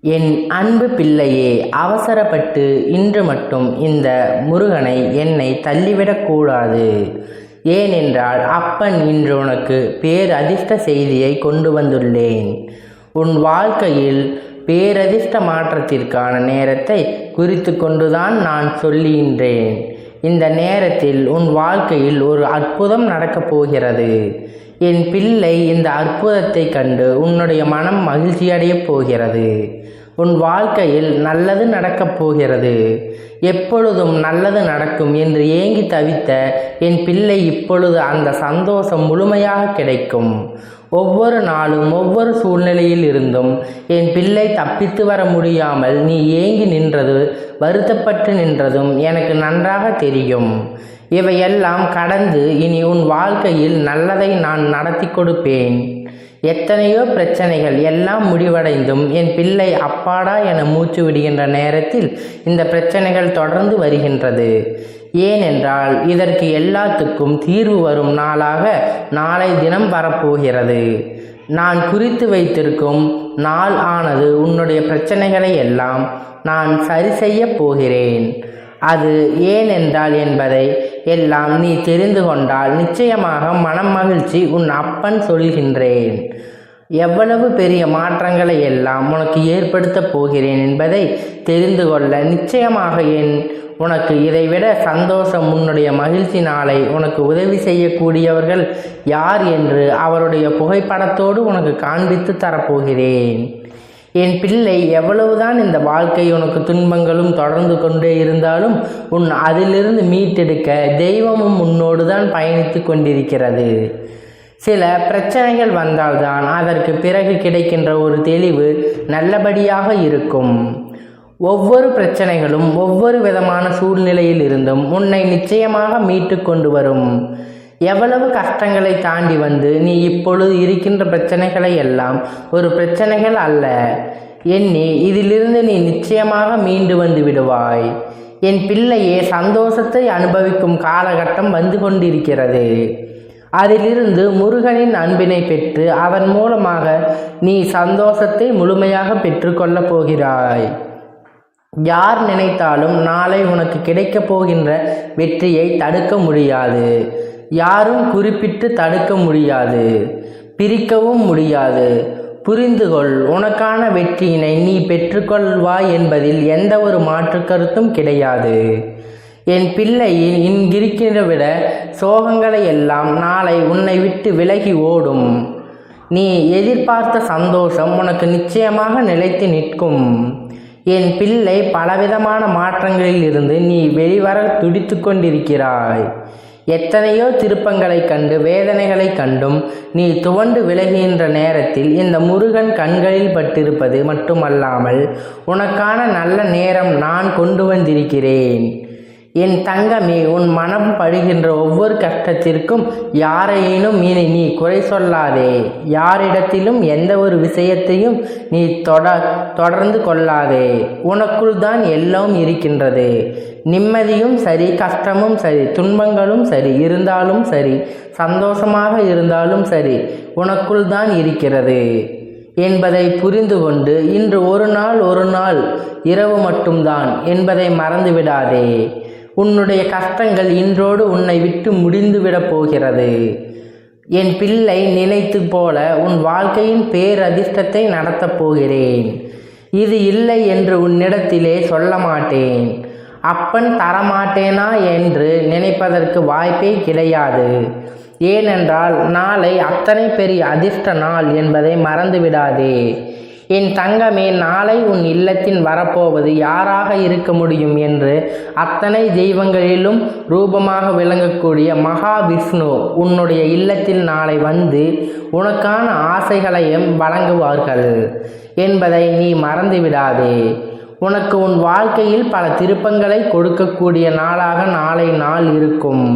என் அன்பு பிள்ளையே, அவசரப்பட்டு இன்று மட்டும் இந்த முருகனை என்னை தள்ளிவிடக்கூடாது. ஏனென்றால் அப்பன் இன்று உனக்கு பேரதிர்ஷ்ட செய்தியை கொண்டு வந்துள்ளேன். உன் வாழ்க்கையில் பேரதிர்ஷ்ட மாற்றத்திற்கான நேரத்தை குறித்து கொண்டுதான் நான் சொல்லுகின்றேன். இந்த நேரத்தில் உன் வாழ்க்கையில் ஒரு அற்புதம் நடக்கப் போகிறது. என் பிள்ளை, இந்த அற்புதத்தை கண்டு உன்னுடைய மனம் மகிழ்ச்சியடையப் போகிறது. உன் வாழ்க்கையில் நல்லது நடக்கப் போகிறது. எப்பொழுதும் நல்லது நடக்கும் என்று ஏங்கி தவித்த என் பிள்ளை, இப்பொழுது அந்த சந்தோஷம் முழுமையாக கிடைக்கும். ஒவ்வொரு நாளும் ஒவ்வொரு சூழ்நிலையில் இருந்தும் என் பிள்ளை தப்பித்து வர முடியாமல் நீ ஏங்கி நின்றது, வருத்தப்பட்டு நின்றதும் எனக்கு நன்றாக தெரியும். இவையெல்லாம் கடந்து இனி உன் வாழ்க்கையில் நல்லதை நான் நடத்தி கொடுப்பேன். எத்தனையோ பிரச்சனைகள் எல்லாம் முடிவடைந்தும் என் பிள்ளை அப்பாடா என மூச்சு விடுகின்ற நேரத்தில் இந்த பிரச்சனைகள் தொடர்ந்து வருகின்றது. ஏனென்றால் இதற்கு எல்லாத்துக்கும் தீர்வு வரும் நாளாக நாளை தினம் வரப்போகிறது. நான் குறித்து வைத்திருக்கும் நாள் ஆனது உன்னுடைய பிரச்சனைகளை எல்லாம் நான் சரி செய்ய போகிறேன். அது ஏனென்றால் என்பதை எல்லாம் நீ தெரிந்து கொண்டால் நிச்சயமாக மனம் மகிழ்ச்சி உன் அப்பன் சொல்கின்றேன். எவ்வளவு பெரிய மாற்றங்களை எல்லாம் உனக்கு ஏற்படுத்தப் போகிறேன் என்பதை தெரிந்து கொள்ள நிச்சயமாக உனக்கு இதைவிட சந்தோஷம், உன்னுடைய மகிழ்ச்சி நாளை உனக்கு உதவி செய்யக்கூடியவர்கள் யார் என்று அவருடைய புகைப்படத்தோடு உனக்கு காண்பித்து தரப்போகிறேன். என் பிள்ளை, எவ்வளவுதான் இந்த வாழ்க்கை உனக்கு துன்பங்களும் தொடர்ந்து கொண்டே இருந்தாலும் அதிலிருந்து மீட்டெடுக்க தெய்வமும் உன்னோடு தான் பயணித்து கொண்டிருக்கிறது. சில பிரச்சனைகள் வந்தால்தான் அதற்கு பிறகு கிடைக்கின்ற ஒரு தெளிவு நல்லபடியாக இருக்கும். ஒவ்வொரு பிரச்சனைகளும் ஒவ்வொரு விதமான சூழ்நிலையில் இருந்தும் உன்னை நிச்சயமாக மீட்டு கொண்டு வரும். எவ்வளவு கஷ்டங்களை தாண்டி வந்து நீ இப்பொழுது இருக்கின்ற பிரச்சனைகளை எல்லாம் ஒரு பிரச்சனைகள் அல்ல எண்ணி இதிலிருந்து நீ நிச்சயமாக மீண்டு வந்து விடுவாய். என் பிள்ளையே, சந்தோஷத்தை அனுபவிக்கும் காலகட்டம் வந்து கொண்டிருக்கிறது. அதிலிருந்து முருகனின் அன்பினை பெற்று அதன் மூலமாக நீ சந்தோஷத்தை முழுமையாக பெற்றுக்கொள்ளப் போகிறாய். யார் நினைத்தாலும் நாளை உனக்கு கிடைக்கப் போகின்ற வெற்றியை தடுக்க முடியாது. யாரும் குறிப்பிட்டு தடுக்க முடியாது, பிரிக்கவும் முடியாது. புரிந்துகொள், உனக்கான வெற்றியினை நீ பெற்றுக்கொள்வாய் என்பதில் எந்த ஒரு மாற்று கருத்தும் கிடையாது. என் பிள்ளையின் இங்கிருக்கிற விட சோகங்களை எல்லாம் நாளை உன்னை விட்டு விலகி ஓடும். நீ எதிர்பார்த்த சந்தோஷம் உனக்கு நிச்சயமாக நிலைத்து நிற்கும். என் பிள்ளை, பலவிதமான மாற்றங்களில் இருந்து நீ வெளிவர துடித்து கொண்டிருக்கிறாய். எத்தனையோ திருப்பங்களை கண்டு வேதனைகளை கண்டும் நீ துவண்டு விலகுகின்ற நேரத்தில் இந்த முருகன் கண்களில் பட்டிருப்பது மட்டுமல்லாமல் உனக்கான நல்ல நேரம் நான் கொண்டு வந்திருக்கிறேன். என் தங்கமே, உன் மனம் படுகின்ற ஒவ்வொரு கஷ்டத்திற்கும் யாரையேனும் நீ குறை சொல்லாதே. யாரிடத்திலும் எந்த ஒரு விஷயத்தையும் நீ தொடர்ந்து கொள்ளாதே. உனக்குள் தான் எல்லாம் இருக்கின்றது. நிம்மதியும் சரி, கஷ்டமும் சரி, துன்பங்களும் சரி இருந்தாலும் சரி, சந்தோஷமாக இருந்தாலும் சரி, உனக்குள் தான் இருக்கிறது என்பதை புரிந்து கொண்டு இன்று ஒரு நாள் இரவு மட்டும்தான் என்பதை மறந்துவிடாதே. உன்னுடைய கஷ்டங்கள் இன்றோடு உன்னை விட்டு முடிந்துவிடப் போகிறது. என் பிள்ளை, நினைத்து போல உன் வாழ்க்கையின் பேரதிர்ஷ்டத்தை நடத்தப் போகிறேன். இது இல்லை என்று உன்னிடத்திலே சொல்ல மாட்டேன். அப்பன் தரமாட்டேனா என்று நினைப்பதற்கு வாய்ப்பே கிடையாது. ஏனென்றால் நாளை அத்தனை பெரிய அதிர்ஷ்ட நாள் என்பதை மறந்துவிடாதே. என் தங்கமே, நாளை உன் இல்லத்தின் வரப்போவது யாராக இருக்க முடியும் என்று அத்தனை தெய்வங்களிலும் ரூபமாக விளங்கக்கூடிய மகாவிஷ்ணு உன்னுடைய இல்லத்தில் நாளை வந்து உனக்கான ஆசைகளையும் வழங்குவார்கள் என்பதை நீ மறந்துவிடாதே. உனக்கு உன் வாழ்க்கையில் பல திருப்பங்களை கொடுக்கக்கூடிய நாளாக நாளை நாள் இருக்கும்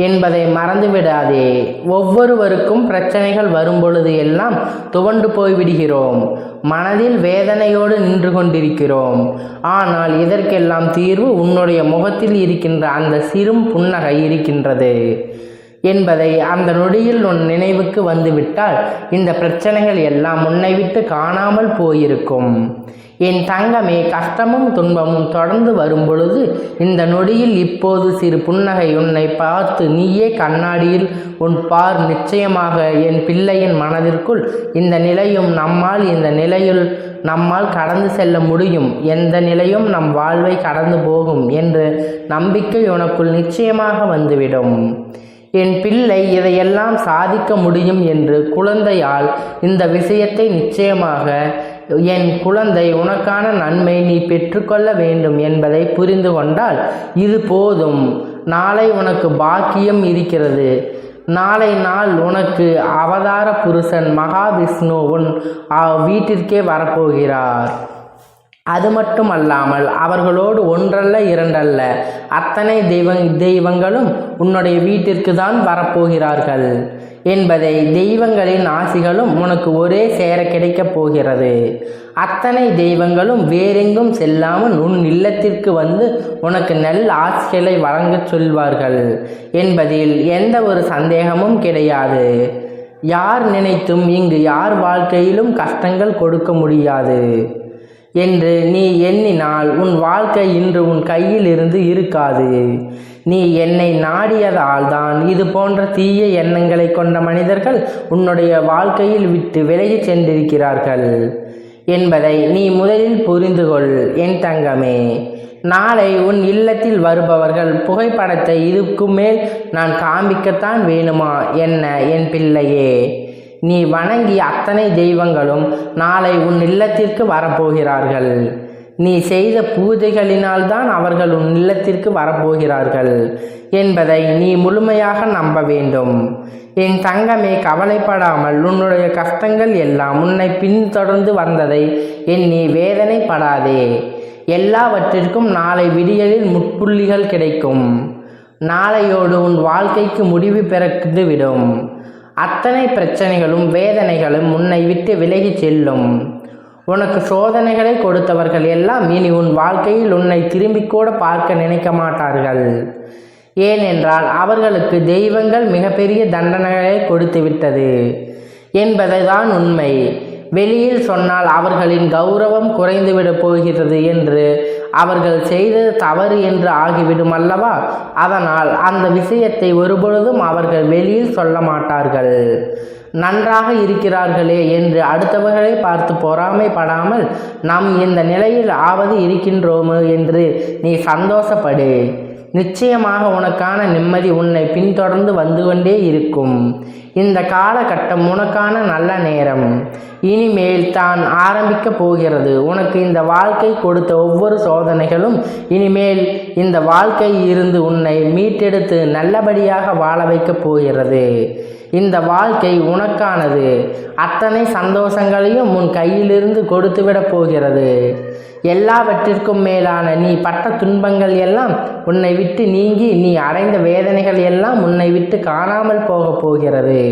என்பதை மறந்துவிடாதே. ஒவ்வொருவருக்கும் பிரச்சனைகள் வரும்பொழுது எல்லாம் துவண்டு போய்விடுகிறோம். மனதில் வேதனையோடு நின்று கொண்டிருக்கிறோம். ஆனால் இதற்கெல்லாம் தீர்வு உன்னுடைய முகத்தில் இருக்கின்ற அந்த சிறு புன்னகை இருக்கின்றது. என்பதை அந்த நொடியில் உன் நினைவுக்கு வந்துவிட்டால் இந்த பிரச்சனைகள் எல்லாம் உன்னை விட்டு காணாமல் போயிருக்கும். என் தங்கமே, கஷ்டமும் துன்பமும் தொடர்ந்து வரும் பொழுது இந்த நொடியில் இப்போது சிறு புன்னகை உன்னை பார்த்து நீயே கண்ணாடியில் உன் பார். நிச்சயமாக என் பிள்ளையின் மனதிற்குள் இந்த நிலையும் நம்மால் கடந்து செல்ல முடியும், எந்த நிலையும் நம் வாழ்வை கடந்து போகும் என்ற நம்பிக்கை உனக்குள் நிச்சயமாக வந்துவிடும். என் பிள்ளை இதையெல்லாம் சாதிக்க முடியும் என்று குழந்தையால் இந்த விஷயத்தை நிச்சயமாக என் குழந்தை உனக்கான நன்மை நீ பெற்றுக்கொள்ள வேண்டும் என்பதை புரிந்து கொண்டால் இது போதும். நாளை உனக்கு பாக்கியம் இருக்கிறது. நாளை நாள் உனக்கு அவதார புருஷன் மகாவிஷ்ணு உன் வீட்டிற்கே வரப்போகிறார். அது மட்டுமல்லாமல் அவர்களோடு ஒன்றல்ல இரண்டல்ல அத்தனை தெய்வங்களும் உன்னுடைய வீட்டிற்கு தான் வரப்போகிறார்கள் என்பதை தெய்வங்களின் ஆசிகளும் உனக்கு ஒரே சேர கிடைக்கப் போகிறது. அத்தனை தெய்வங்களும் வேறெங்கும் செல்லாமல் உன் இல்லத்திற்கு வந்து உனக்கு நல்ல ஆசிகளை வழங்கச் சொல்வார்கள் என்பதில் எந்த ஒரு சந்தேகமும் கிடையாது. யார் நினைத்தும் இங்கு யார் வாழ்க்கையிலும் கஷ்டங்கள் கொடுக்க முடியாது என்று நீ எண்ணினால் உன் வாழ்க்கை இன்று உன் கையில் இருந்து இருக்காது. நீ என்னை நாடியதால் தான் இது போன்ற தீய எண்ணங்களை கொண்ட மனிதர்கள் உன்னுடைய வாழ்க்கையில் விட்டு விலகி சென்றிருக்கிறார்கள் என்பதை நீ முதலில் புரிந்து கொள் என் தங்கமே. நாளை உன் இல்லத்தில் வருபவர்கள் புகைப்படத்தை இதுக்கு மேல் நான் காண்பிக்கத்தான் வேணுமா என்ன என் பிள்ளையே? நீ வணங்கிய அத்தனை தெய்வங்களும் நாளை உன் இல்லத்திற்கு வரப்போகிறார்கள். நீ செய்த பூஜைகளினால்தான் அவர்கள் உன் இல்லத்திற்கு வரப்போகிறார்கள் என்பதை நீ முழுமையாக நம்ப வேண்டும். என் தங்கமே, கவலைப்படாமல் உன்னுடைய கஷ்டங்கள் எல்லாம் உன்னை பின்தொடர்ந்து வந்ததை எண்ணி வேதனைப்படாதே. எல்லாவற்றிற்கும் நாளை விடியலில் முட்புள்ளிகள் கிடைக்கும். நாளையோடு உன் வாழ்க்கைக்கு முடிவு பிறந்து விடும். அத்தனை பிரச்சனைகளும் வேதனைகளும் உன்னை விட்டு விலகி செல்லும். உனக்கு சோதனைகளை கொடுத்தவர்கள் எல்லாம் இனி உன் வாழ்க்கையில் உன்னை திரும்பி கூட பார்க்க நினைக்க மாட்டார்கள். ஏனென்றால் அவர்களுக்கு தெய்வங்கள் மிகப்பெரிய தண்டனைகளை கொடுத்து விட்டது என்பதுதான் உண்மை. வெளியில் சொன்னால் அவர்களின் கௌரவம் குறைந்துவிடப் போகிறது என்று அவர்கள் செய்தது தவறு என்று ஆகிவிடும் அல்லவா? அதனால் அந்த விஷயத்தை ஒருபொழுதும் அவர்கள் வெளியில் சொல்ல மாட்டார்கள். நன்றாக இருக்கிறார்களே என்று அடுத்தவர்களை பார்த்து பொறாமைப்படாமல் நாம் இந்த நிலையில் ஆவது இருக்கின்றோமோ என்று நீ சந்தோஷப்படு. நிச்சயமாக உனக்கான நிம்மதி உன்னை பின்தொடர்ந்து வந்து கொண்டே இருக்கும். இந்த காலகட்டம் உனக்கான நல்ல நேரம் இனிமேல் தான் ஆரம்பிக்கப் போகிறது. உனக்கு இந்த வாழ்க்கை கொடுத்த ஒவ்வொரு சோதனைகளும் இனிமேல் இந்த வாழ்க்கை இருந்து உன்னை மீட்டெடுத்து நல்லபடியாக வாழ வைக்கப் போகிறது. இந்த வாழ்க்கை உனக்கானது. அத்தனை சந்தோஷங்களையும் உன் கையிலிருந்து கொடுத்துவிடப் போகிறது. எல்லாவற்றிற்கும் மேலான நீ பட்ட துன்பங்கள் எல்லாம் உன்னை விட்டு நீங்கி நீ அடைந்த வேதனைகள் எல்லாம் உன்னை விட்டு காணாமல் போகப் போகிறது.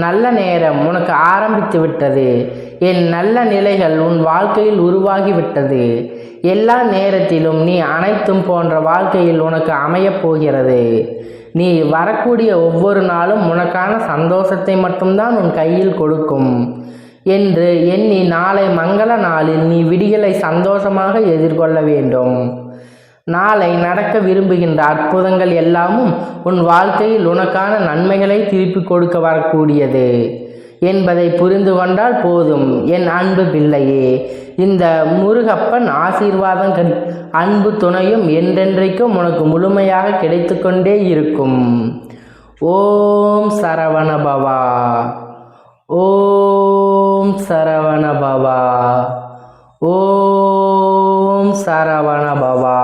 நல்ல நேரம் உனக்கு ஆரம்பித்து விட்டது. என் நல்ல நிலைகள் உன் வாழ்க்கையில் உருவாகிவிட்டது. எல்லா நேரத்திலும் நீ அனைத்தும் போன்ற வாழ்க்கையில் உனக்கு அமையப் போகிறது. நீ வரக்கூடிய ஒவ்வொரு நாளும் உனக்கான சந்தோஷத்தை மட்டும்தான் உன் கையில் கொடுக்கும் என்று எண்ணி நாளை மங்கள நாளில் நீ விடியலை சந்தோஷமாக எதிர்கொள்ள வேண்டும். நாளை நடக்க விரும்புகின்ற அற்புதங்கள் எல்லாமும் உன் வாழ்க்கையில் உனக்கான நன்மைகளை திருப்பி கொடுக்க வரக்கூடியது என்பதை புரிந்து கொண்டால் போதும் என் அன்பு பிள்ளையே. இந்த முருகப்பன் ஆசீர்வாதம் அன்பு துணையும் என்றென்றைக்கும் உனக்கு முழுமையாக கிடைத்து கொண்டே இருக்கும். ஓம் சரவண பவா. ஓம் சரவண பவா. ஓம் சரவண பவா.